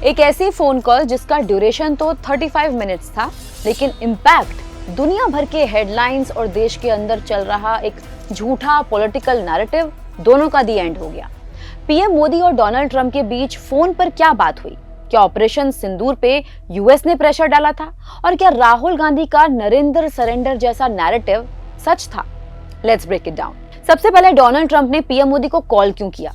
एक ऐसी phone call जिसका ड्यूरेशन तो 35 मिनट्स था, लेकिन इम्पैक्ट दुनिया भर के हेडलाइंस और देश के अंदर चल रहा एक झूठा पॉलिटिकल नैरेटिव, दोनों का दी एंड हो गया। पीएम मोदी और डोनाल्ड ट्रंप के बीच फोन पर क्या बात हुई? क्या ऑपरेशन सिंदूर पे यूएस ने प्रेशर डाला था? और क्या राहुल गांधी का नरेंद्र सरेंडर जैसा नैरेटिव सच था? Let's break it down. सबसे पहले डोनाल्ड ट्रंप ने पीएम मोदी को कॉल क्यों किया?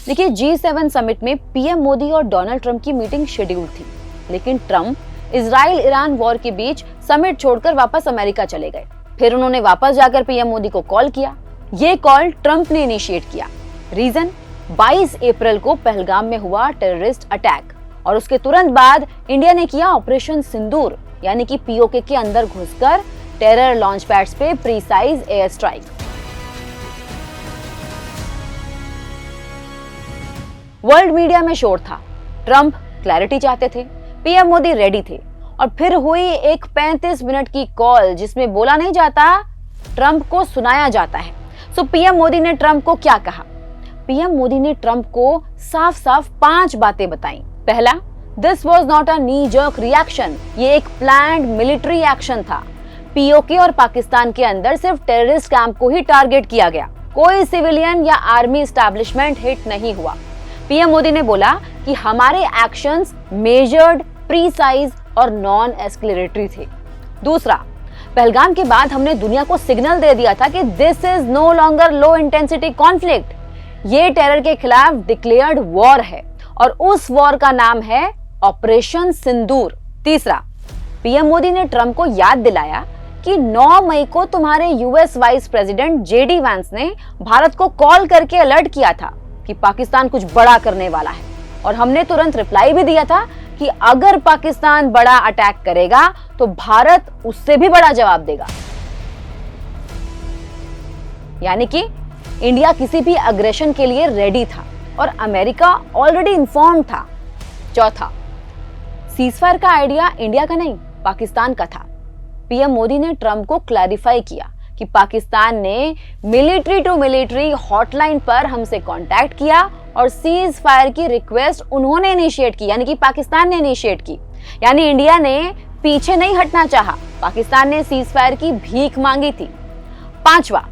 देखिए, G7 समिट में पीएम मोदी और डोनाल्ड ट्रंप की मीटिंग शेड्यूल थी, लेकिन ट्रंप इजराइल ईरान वॉर के बीच समिट छोड़कर वापस अमेरिका चले गए। फिर उन्होंने वापस जाकर पीएम मोदी को कॉल किया। ये कॉल ट्रंप ने इनिशिएट किया। रीजन, 22 अप्रैल को पहलगाम में हुआ टेररिस्ट अटैक और उसके तुरंत बाद इंडिया ने किया ऑपरेशन सिंदूर, यानी कि पीओके के अंदर घुसकर टेरर लॉन्च पैड्स पे precise air strike. World media में शोर था, ट्रंप क्लैरिटी चाहते थे, पीएम मोदी रेडी थे, और फिर हुई एक 35 मिनट की कॉल जिसमें बोला नहीं जाता, ट्रंप को सुनाया जाता है। सो पीएम मोदी ने ट्रंप को क्या कहा? पीएम मोदी ने ट्रंप को साफ साफ 5 बातें बताई। पहला, this was not a knee jerk reaction, ये एक प्लान्ड मिलिट्री एक्शन था। पीओके और पाकिस्तान के अंदर सिर्फ टेररिस्ट कैंप को ही टारगेट किया गया, कोई सिविलियन या आर्मी एस्टैब्लिशमेंट हिट नहीं हुआ। पीएम मोदी ने बोला कि हमारे एक्शंस मेजर्ड, प्रीसाइज और नॉन एस्केलेटरी थे। दूसरा, पहलगाम के बाद हमने दुनिया को सिग्नल दे दिया था कि this is no longer low intensity conflict, ये टेरर के खिलाफ डिक्लेयर्ड वॉर है और उस वॉर का नाम है ऑपरेशन सिंदूर। तीसरा, पीएम मोदी ने ट्रंप को याद दिलाया कि 9 मई को तुम्हारे US vice president JD Vance ने भारत को कॉल करके अलर्ट किया था कि पाकिस्तान कुछ बड़ा करने वाला है, और हमने तुरंत रिप्लाई भी दिया था कि अगर पाकिस्तान बड़ा अटैक करेगा तो भारत उससे भी बड़ा जवाब देगा। यानी कि इंडिया किसी भी अग्रेशन के लिए रेडी था और अमेरिका ऑलरेडी इन्फॉर्म था। चौथा, सीजफायर का आइडिया इंडिया का नहीं, पाकिस्तान का था। पीएम मोदी ने ट्रंप को क्लैरिफाई किया कि पाकिस्तान ने मिलिट्री टू मिलिट्री हॉटलाइन पर हमसे कांटेक्ट किया और सीज फायर की रिक्वेस्ट उन्होंने इनिशिएट की, यानी कि पाकिस्तान ने इनिशिएट की। यानी इंडिया ने पीछे नहीं हटना चाहा, पाकिस्तान ने सीज फायर की भीख मांगी थी। पांचवा,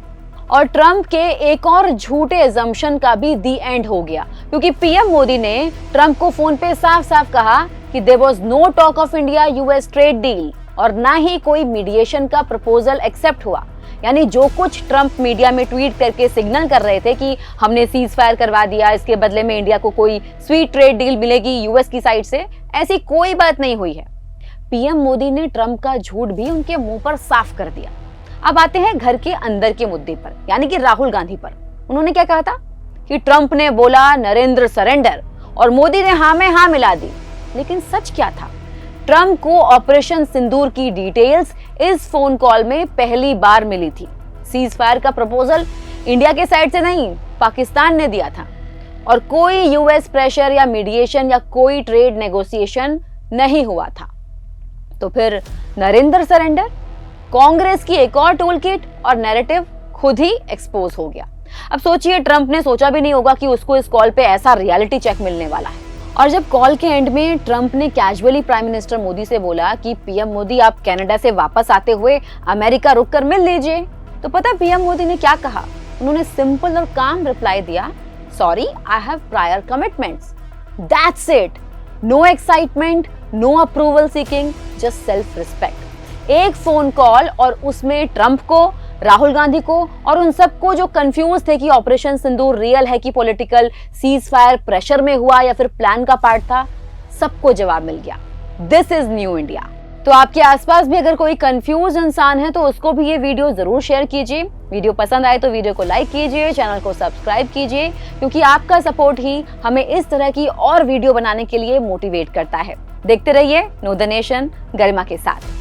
और ट्रंप के एक और झूठे अजम्पशन का भी दी एंड हो गया, क्योंकि पीएम मोदी ने ट्रंप को फोन पे साफ साफ कहा कि there was no talk of India US trade deal और ना ही कोई मीडिएशन का प्रपोजल एक्सेप्ट हुआ। यानी जो कुछ ट्रंप मीडिया में ट्वीट करके सिग्नल कर रहे थे कि हमने सीज फायर करवा दिया, इसके बदले में इंडिया को कोई स्वीट ट्रेड डील मिलेगी यूएस की साइड से, ऐसी कोई बात नहीं हुई है। पीएम मोदी ने ट्रंप का झूठ भी उनके मुंह पर साफ कर दिया। अब आते हैं घर के अंदर के मुद्दे पर, यानी कि राहुल गांधी पर। उन्होंने क्या कहा था कि ट्रंप ने बोला नरेंद्र सरेंडर और मोदी ने हाँ में हाँ मिला दी। लेकिन सच क्या था? ट्रंप को ऑपरेशन सिंदूर की डिटेल्स इस फोन कॉल में पहली बार मिली थी। सीज फायर का प्रपोजल इंडिया के साइड से नहीं, पाकिस्तान ने दिया था, और कोई यूएस प्रेशर या मीडिएशन या कोई ट्रेड नेगोशिएशन नहीं हुआ था। तो फिर नरेंद्र सरेंडर, कांग्रेस की एक और टूल किट और नैरेटिव खुद ही एक्सपोज हो गया। अब सोचिए, ट्रंप ने सोचा भी नहीं होगा कि उसको इस कॉल पे ऐसा रियलिटी चेक मिलने वाला है। और जब कॉल के एंड में ट्रंप ने कैजुअली प्राइम मिनिस्टर मोदी से बोला कि पीएम मोदी, आप कनाडा से वापस आते हुए अमेरिका रुककर मिल लीजिए, तो पता पीएम मोदी ने क्या कहा? उन्होंने सिंपल और काम रिप्लाई दिया, sorry I have prior commitments, that's it, no excitement, no approval seeking, just self respect. एक फोन कॉल और उसमें ट्रंप को, राहुल गांधी को और उन सबको जो कंफ्यूज थे कि ऑपरेशन सिंदूर रियल है कि पॉलिटिकल, सीज फायर प्रेशर में हुआ या फिर प्लान का पार्ट था, सबको जवाब मिल गया। This is new India. तो आपके आसपास भी अगर कोई कंफ्यूज इंसान है तो उसको भी ये वीडियो जरूर शेयर कीजिए। वीडियो पसंद आए तो वीडियो को लाइक कीजिए, चैनल को सब्सक्राइब कीजिए, क्योंकि आपका सपोर्ट ही हमें इस तरह की और वीडियो बनाने के लिए मोटिवेट करता है। देखते रहिए नो द नेशन, गरिमा के साथ।